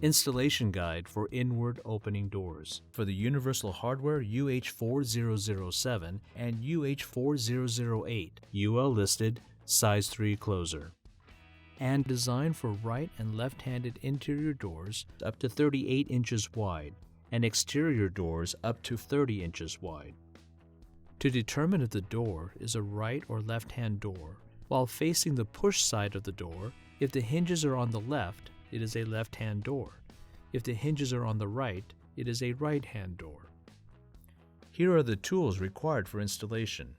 Installation Guide for Inward Opening Doors for the Universal Hardware UH4007 and UH4008, UL listed, size 3 closer. And designed for right and left-handed interior doors up to 38 inches wide and exterior doors up to 30 inches wide. To determine if the door is a right or left-hand door, while facing the push side of the door, if the hinges are on the left, it is a left-hand door. If the hinges are on the right, it is a right-hand door. Here are the tools required for installation.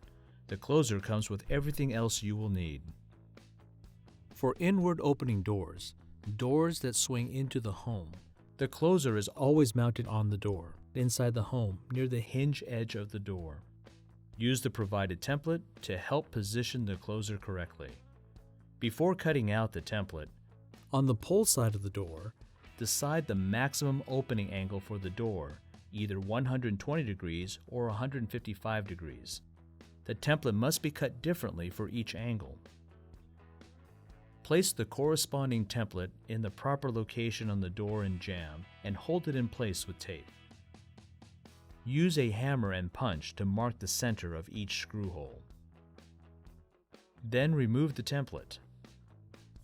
The closer comes with everything else you will need. For inward opening doors, doors that swing into the home, the closer is always mounted on the door, inside the home, near the hinge edge of the door. Use the provided template to help position the closer correctly. Before cutting out the template, on the pull side of the door, decide the maximum opening angle for the door, either 120 degrees or 155 degrees. The template must be cut differently for each angle. Place the corresponding template in the proper location on the door and jamb and hold it in place with tape. Use a hammer and punch to mark the center of each screw hole. Then remove the template.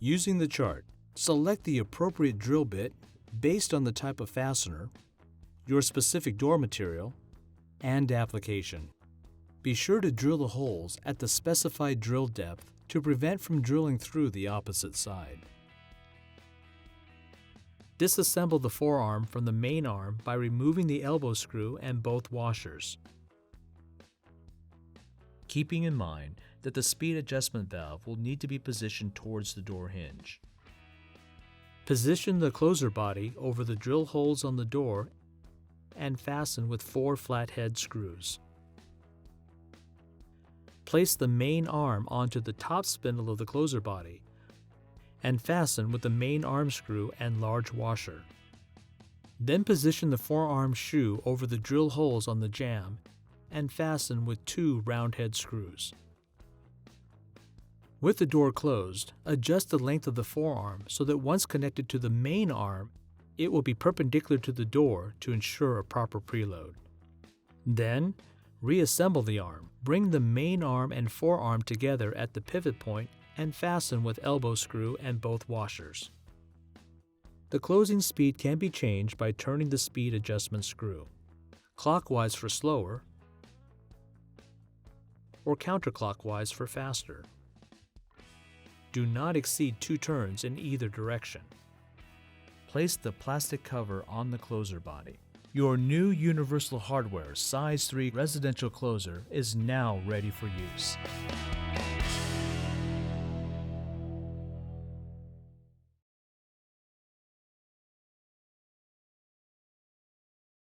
Using the chart, select the appropriate drill bit based on the type of fastener, your specific door material, and application. Be sure to drill the holes at the specified drill depth to prevent from drilling through the opposite side. Disassemble the forearm from the main arm by removing the elbow screw and both washers, keeping in mind that the speed adjustment valve will need to be positioned towards the door hinge. Position the closer body over the drill holes on the door and fasten with 4 flathead screws. Place the main arm onto the top spindle of the closer body and fasten with the main arm screw and large washer. Then position the forearm shoe over the drill holes on the jamb and fasten with 2 roundhead screws. With the door closed, adjust the length of the forearm so that once connected to the main arm, it will be perpendicular to the door to ensure a proper preload. Then, reassemble the arm. Bring the main arm and forearm together at the pivot point and fasten with elbow screw and both washers. The closing speed can be changed by turning the speed adjustment screw, clockwise for slower or counterclockwise for faster. Do not exceed 2 turns in either direction. Place the plastic cover on the closer body. Your new Universal Hardware size 3 residential closer is now ready for use.